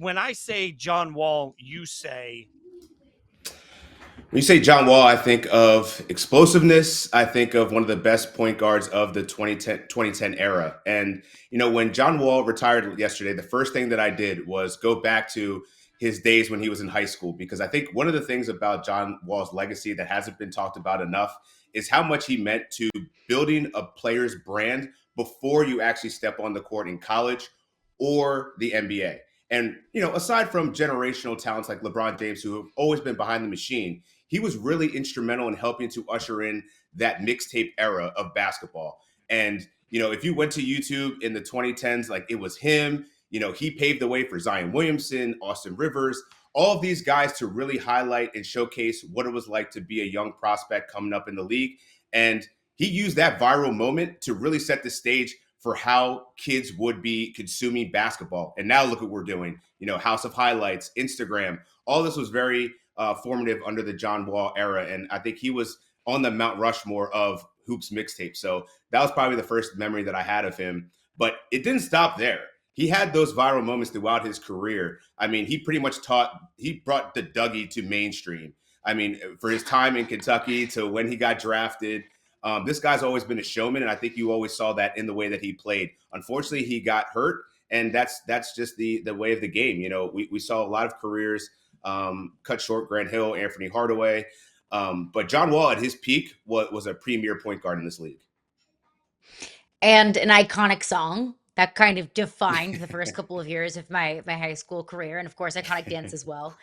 when I say John Wall, you say? When you say John Wall, I think of explosiveness. I think of one of the best point guards of the 2010 era. And, when John Wall retired yesterday, the first thing that I did was go back to his days when he was in high school, because I think one of the things about John Wall's legacy that hasn't been talked about enough is how much he meant to building a player's brand before you actually step on the court in college or the NBA. And, aside from generational talents like LeBron James, who have always been behind the machine, he was really instrumental in helping to usher in that mixtape era of basketball. And, if you went to YouTube in the 2010s, like it was him, he paved the way for Zion Williamson, Austin Rivers, all of these guys to really highlight and showcase what it was like to be a young prospect coming up in the league. And he used that viral moment to really set the stage for how kids would be consuming basketball. And now look what we're doing, House of Highlights, Instagram, all this was very formative under the John Wall era. And I think he was on the Mount Rushmore of Hoops mixtape. So that was probably the first memory that I had of him. But it didn't stop there. He had those viral moments throughout his career. I mean, he pretty much he brought the Dougie to mainstream. I mean, for his time in Kentucky to when he got drafted, this guy's always been a showman. And I think you always saw that in the way that he played. Unfortunately, he got hurt. And that's just the way of the game. We saw a lot of careers cut short. Grant Hill, Anthony Hardaway. But John Wall at his peak was a premier point guard in this league. And an iconic song that kind of defined the first couple of years of my high school career. And of course, iconic dance as well.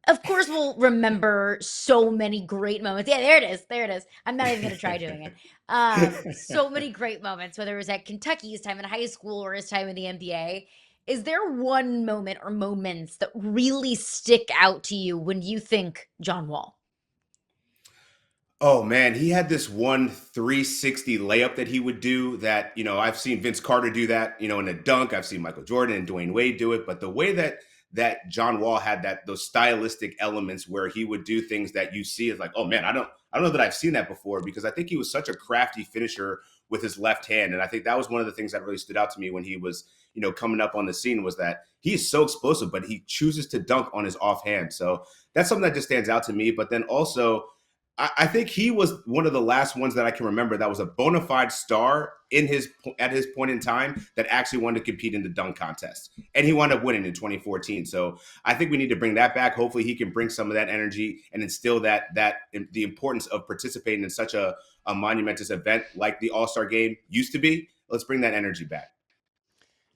Of course, we'll remember so many great moments. Yeah, there it is. There it is. I'm not even going to try doing it. So many great moments, whether it was at Kentucky, his time in high school, or his time in the NBA. Is there one moment or moments that really stick out to you when you think John Wall? Oh man, he had this one 360 layup that he would do that, I've seen Vince Carter do that, in a dunk. I've seen Michael Jordan and Dwayne Wade do it. But the way that John Wall had those stylistic elements where he would do things that you see is like, oh man, I don't know that I've seen that before, because I think he was such a crafty finisher with his left hand. And I think that was one of the things that really stood out to me when he was, coming up on the scene, was that he is so explosive, but he chooses to dunk on his offhand. So that's something that just stands out to me. But then also, I think he was one of the last ones that I can remember that was a bona fide star at his point in time that actually wanted to compete in the dunk contest. And he wound up winning in 2014. So I think we need to bring that back. Hopefully he can bring some of that energy and instill that the importance of participating in such a monumentous event like the All-Star game used to be. Let's bring that energy back.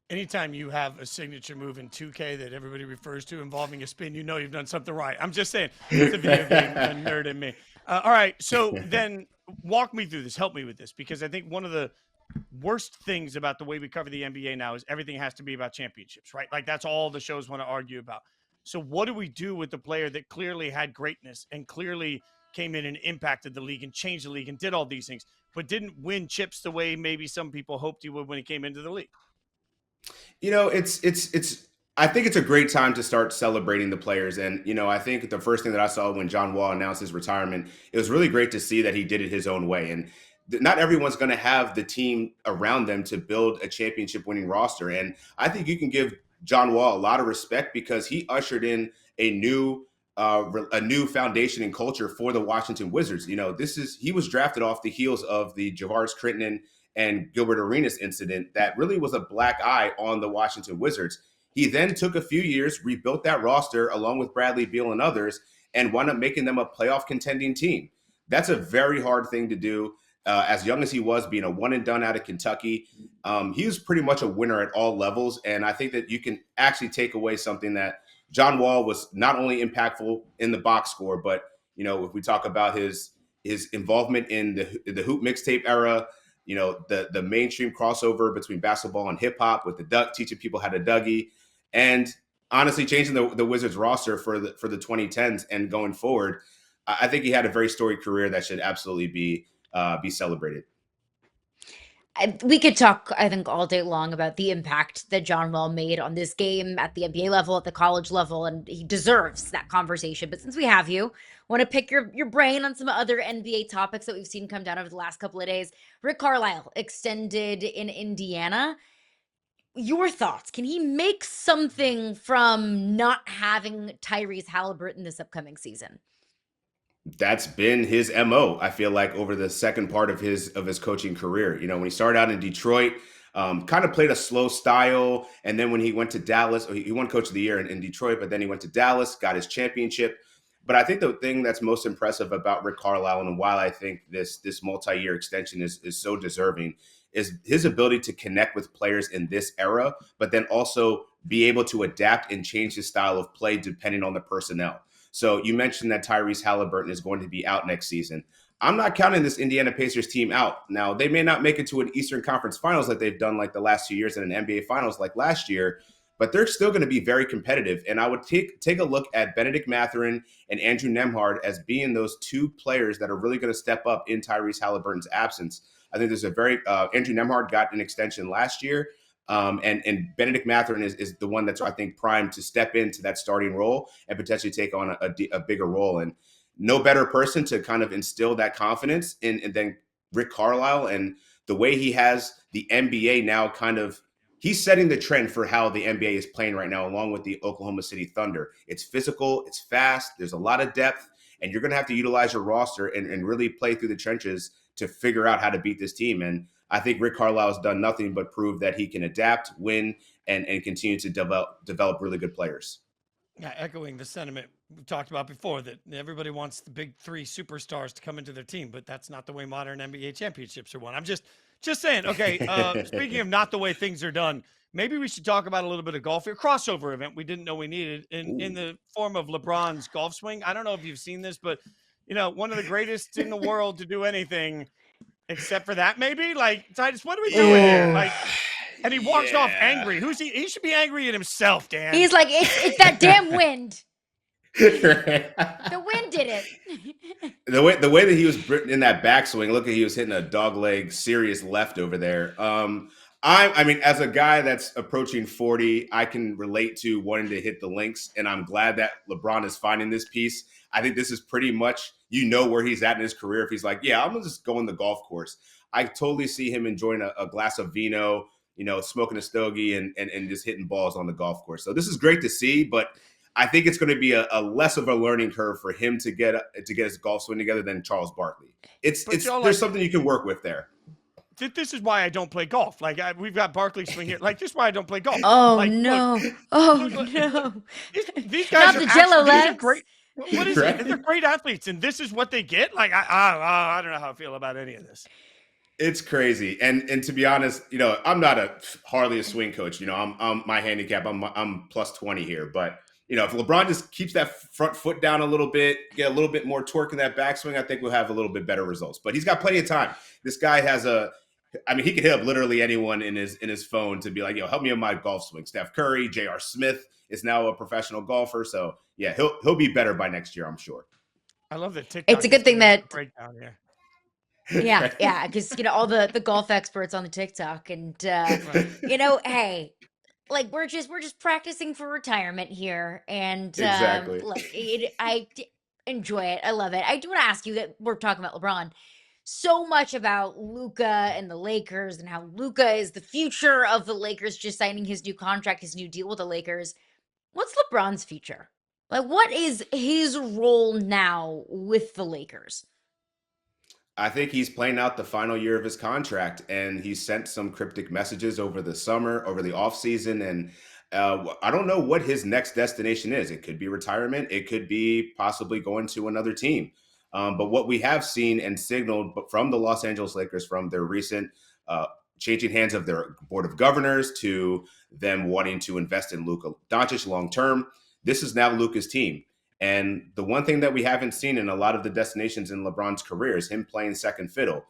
Anytime you have a signature move in 2K that everybody refers to involving a spin, you've done something right. I'm just saying, it's a video game nerd in me. All right, so then walk me through this. Help me with this, because I think one of the worst things about the way we cover the NBA now is everything has to be about championships, right? Like that's all the shows want to argue about. So what do we do with the player that clearly had greatness and clearly came in and impacted the league and changed the league and did all these things, but didn't win chips the way maybe some people hoped he would when he came into the league? I think it's a great time to start celebrating the players. And, I think the first thing that I saw when John Wall announced his retirement, it was really great to see that he did it his own way. And not everyone's going to have the team around them to build a championship winning roster. And I think you can give John Wall a lot of respect because he ushered in a new foundation and culture for the Washington Wizards. He was drafted off the heels of the Javaris Crittenton and Gilbert Arenas incident that really was a black eye on the Washington Wizards. He then took a few years, rebuilt that roster along with Bradley Beal and others, and wound up making them a playoff contending team. That's a very hard thing to do. As young as he was, being a one and done out of Kentucky, he was pretty much a winner at all levels. And I think that you can actually take away something that John Wall was not only impactful in the box score, but, if we talk about his involvement in the hoop mixtape era, the mainstream crossover between basketball and hip hop with teaching people how to Dougie, and honestly changing the Wizards roster for the 2010s and going forward. I think he had a very storied career that should absolutely be celebrated. We could talk, I think, all day long about the impact that John Wall made on this game at the NBA level, at the college level, and he deserves that conversation. But since we have you, want to pick your brain on some other NBA topics that we've seen come down over the last couple of days. Rick Carlisle extended in Indiana. your thoughts. Can he make something from not having Tyrese Halliburton this upcoming season? That's been his MO, I feel like, over the second part of his coaching career. When he started out in Detroit, kind of played a slow style. And then when he went to Dallas, he won Coach of the Year in Detroit, but then he went to Dallas, got his championship. But I think the thing that's most impressive about Rick Carlisle, and why I think this multi-year extension is so deserving, is his ability to connect with players in this era, but then also be able to adapt and change his style of play depending on the personnel. So you mentioned that Tyrese Halliburton is going to be out next season. I'm not counting this Indiana Pacers team out. Now, they may not make it to an Eastern Conference Finals like they've done like the last 2 years, and an NBA Finals like last year, but they're still going to be very competitive. And I would take a look at Benedict Mathurin and Andrew Nembhard as being those two players that are really going to step up in Tyrese Halliburton's absence. I think there's a very Andrew Nembhard got an extension last year. And Benedict Mathurin is the one that's, I think, primed to step into that starting role and potentially take on a bigger role. And no better person to kind of instill that confidence in than Rick Carlisle. And the way he has the NBA now he's setting the trend for how the NBA is playing right now, along with the Oklahoma City Thunder. It's physical, it's fast, there's a lot of depth, and you're going to have to utilize your roster and really play through the trenches to figure out how to beat this team. And I think Rick Carlisle has done nothing but prove that he can adapt, win, and continue to develop really good players. Yeah, echoing the sentiment we talked about before, that everybody wants the big three superstars to come into their team, but that's not the way modern NBA championships are won. I'm just saying. Okay, speaking of not the way things are done, maybe we should talk about a little bit of golf here. Crossover event we didn't know we needed in the form of LeBron's golf swing. I don't know if you've seen this, but one of the greatest in the world to do anything except for that, maybe. Like, Titus, what are we doing here? Like, and he walks off angry. Who's he? He should be angry at himself, Dan. He's like, it's that damn wind. The wind did it. The way that he was in that backswing, look at he was hitting a dogleg serious left over there. I mean, as a guy that's approaching 40, I can relate to wanting to hit the links, and I'm glad that LeBron is finding this piece. I think this is pretty much, where he's at in his career. If he's like, yeah, I'm gonna just go on the golf course. I totally see him enjoying a glass of vino, smoking a stogie and just hitting balls on the golf course. So this is great to see, but I think it's going to be a less of a learning curve for him to get his golf swing together than Charles Barkley. There's something you can work with there. This is why I don't play golf. Like, we've got Barkley swing here. Like, this is why I don't play golf. Oh, like, no. No. These guys Not the Jello these are legs. great. What is it? They're great athletes, and this is what they get. Like, I don't know how I feel about any of this. It's crazy, and to be honest, I'm not hardly a swing coach. I'm my handicap. I'm plus 20 here, but if LeBron just keeps that front foot down a little bit, get a little bit more torque in that backswing, I think we'll have a little bit better results. But he's got plenty of time. This guy has he could hit up literally anyone in his phone to be like, help me on my golf swing. Steph Curry, J.R. Smith is now a professional golfer. So yeah, he'll be better by next year, I'm sure. I love that TikTok. It's a good thing that breakdown here. Yeah, because all the golf experts on the TikTok, and hey, like we're just practicing for retirement here, and exactly. Look, I enjoy it. I love it. I do want to ask you that we're talking about LeBron. So much about Luka and the Lakers, and how Luka is the future of the Lakers, just signing his new contract, his new deal with the Lakers. What's LeBron's future? Like, what is his role now with the Lakers? I think he's playing out the final year of his contract, and he sent some cryptic messages over the summer, over the offseason, and I don't know what his next destination is. It could be retirement. It could be possibly going to another team. But what we have seen and signaled from the Los Angeles Lakers, from their recent changing hands of their board of governors to them wanting to invest in Luka Dončić long term, this is now Luka's team. And the one thing that we haven't seen in a lot of the destinations in LeBron's career is him playing second fiddle.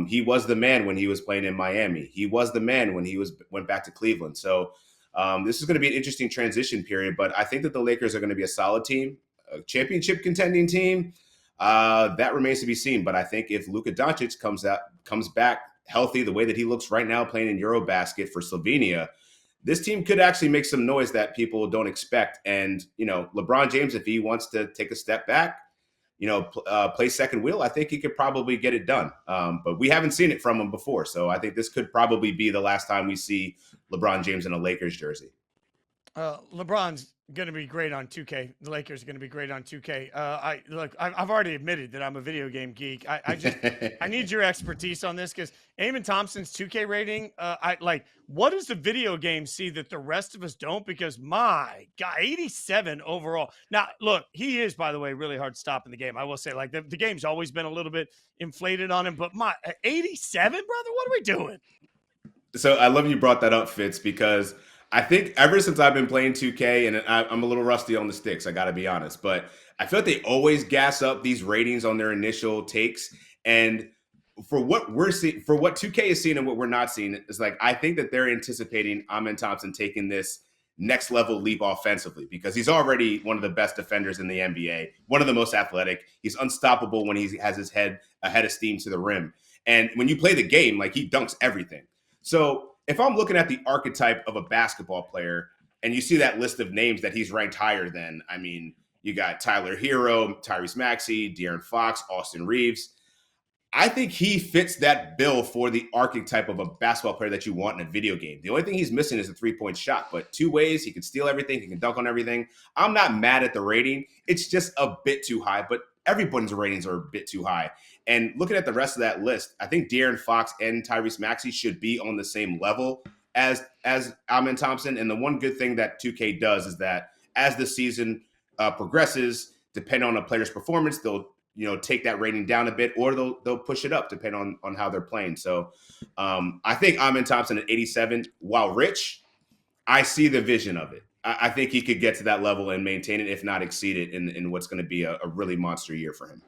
He was the man when he was playing in Miami. He was the man when he went back to Cleveland. So this is going to be an interesting transition period. But I think that the Lakers are going to be a solid team, a championship contending team. That remains to be seen. But I think if Luka Dončić comes back healthy the way that he looks right now, playing in Eurobasket for Slovenia, this team could actually make some noise that people don't expect. And, LeBron James, if he wants to take a step back, play second wheel, I think he could probably get it done. But we haven't seen it from him before. So I think this could probably be the last time we see LeBron James in a Lakers jersey. LeBron's going to be great on 2K. The Lakers are going to be great on 2K. I've already admitted that I'm a video game geek. I need your expertise on this because Eamon Thompson's 2K rating. What does the video game see that the rest of us don't? Because my God, 87 overall. Now, look, he is, by the way, really hard to stop in the game. I will say, like the game's always been a little bit inflated on him, but my 87, brother, what are we doing? So I love you brought that up, Fitz, because I think ever since I've been playing 2K, and I'm a little rusty on the sticks, I got to be honest, but I feel like they always gas up these ratings on their initial takes. And for what we're seeing, for what 2K is seeing and what we're not seeing, is like, I think that they're anticipating Eamon Thompson taking this next level leap offensively because he's already one of the best defenders in the NBA, one of the most athletic. He's unstoppable when he has his head ahead of steam to the rim. And when you play the game, like he dunks everything. So if I'm looking at the archetype of a basketball player and you see that list of names that he's ranked higher than, I mean, you got Tyler Hero, Tyrese Maxey, De'Aaron Fox, Austin Reeves. I think he fits that bill for the archetype of a basketball player that you want in a video game. The only thing he's missing is a three-point shot, but two ways, he can steal everything, he can dunk on everything. I'm not mad at the rating. It's just a bit too high, but everybody's ratings are a bit too high. And looking at the rest of that list, I think De'Aaron Fox and Tyrese Maxey should be on the same level as Eamon Thompson. And the one good thing that 2K does is that as the season progresses, depending on a player's performance, they'll take that rating down a bit, or they'll push it up depending on how they're playing. So I think Eamon Thompson at 87, while rich, I see the vision of it. I think he could get to that level and maintain it, if not exceed it, in what's going to be a really monster year for him.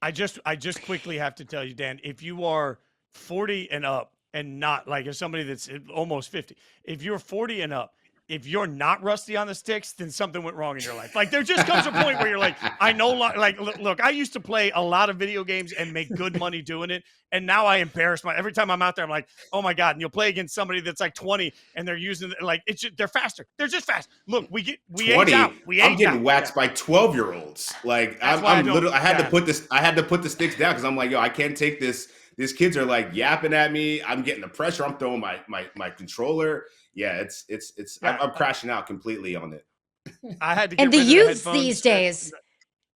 I just quickly have to tell you, Dan, if you are 40 and up and not like as somebody that's almost 50, if you're 40 and up, if you're not rusty on the sticks, then something went wrong in your life. Like there just comes a point where you're like, I know, like, look, I used to play a lot of video games and make good money doing it. And now I embarrass every time I'm out there, I'm like, oh my God. And you'll play against somebody that's like 20 and they're using like, they're faster. They're just fast. Look, we age out. I'm getting waxed by 12-year-olds. Like I had to put the sticks down because I'm like, yo, I can't take this. These kids are like yapping at me. I'm getting the pressure. I'm throwing my controller. Yeah, I'm crashing out completely on it. I had to get and the rid of youths the these days,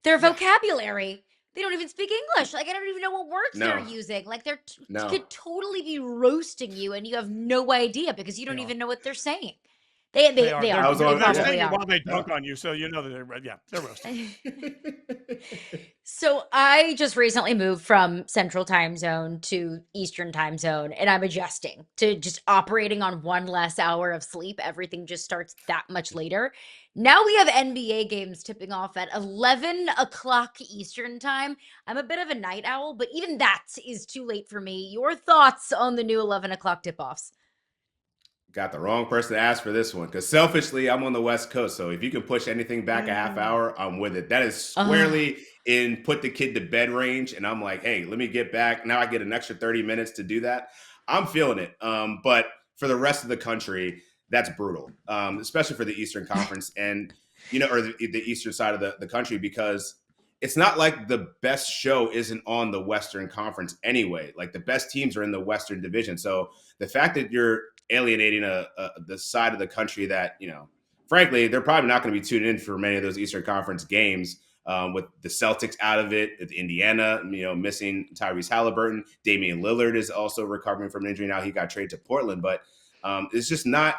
their vocabulary, they don't even speak English. Like I don't even know what words they're using. Like they're could totally be roasting you, and you have no idea because you don't even know what they're saying. They are. They probably are. While they dunk on you, so you know that they're roasting. So I just recently moved from Central Time Zone to Eastern Time Zone, and I'm adjusting to just operating on one less hour of sleep. Everything just starts that much later. Now we have NBA games tipping off at 11 o'clock Eastern time. I'm a bit of a night owl, but even that is too late for me. Your thoughts on the new 11 o'clock tip-offs? Got the wrong person to ask for this one because selfishly, I'm on the West Coast. So if you can push anything back a half hour, I'm with it. That is squarely in put the kid to bed range. And I'm like, hey, let me get back. Now I get an extra 30 minutes to do that. I'm feeling it. But for the rest of the country, that's brutal, especially for the Eastern Conference and, or the Eastern side of the country, because it's not like the best show isn't on the Western Conference anyway. Like the best teams are in the Western Division. So the fact that you're alienating the side of the country that, frankly, they're probably not going to be tuned in for many of those Eastern Conference games with the Celtics out of it, with Indiana, missing Tyrese Halliburton. Damian Lillard is also recovering from an injury now. He got traded to Portland, but it's just not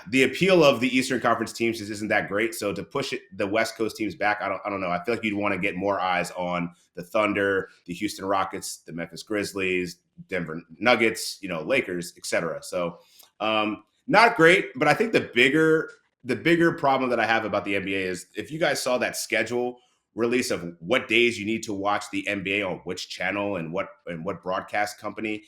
the appeal of the Eastern Conference teams just isn't that great. So to push the West Coast teams back, I don't know. I feel like you'd want to get more eyes on the Thunder, the Houston Rockets, the Memphis Grizzlies, Denver Nuggets, Lakers, etc. So not great, but I think the bigger problem that I have about the NBA is if you guys saw that schedule release of what days you need to watch the NBA on which channel and what broadcast company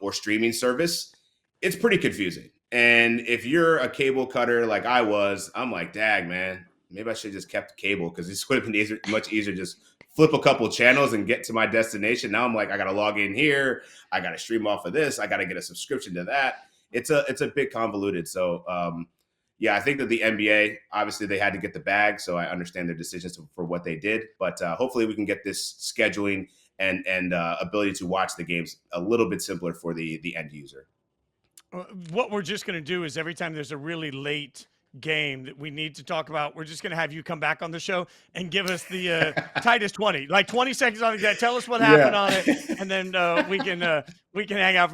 or streaming service, it's pretty confusing. And if you're a cable cutter like I was, I'm like, dag, man, maybe I should have just kept the cable because this would have been much easier. Just flip a couple channels and get to my destination. Now I'm like, I got to log in here. I got to stream off of this. I got to get a subscription to that. It's a bit convoluted. So yeah, I think that the NBA, obviously they had to get the bag, so I understand their decisions for what they did. But hopefully we can get this scheduling and ability to watch the games a little bit simpler for the end user. What we're just going to do is every time there's a really late game that we need to talk about, we're just going to have you come back on the show and give us the Titus 20, like 20 seconds on that. Tell us what happened on it, and then we can hang out from there.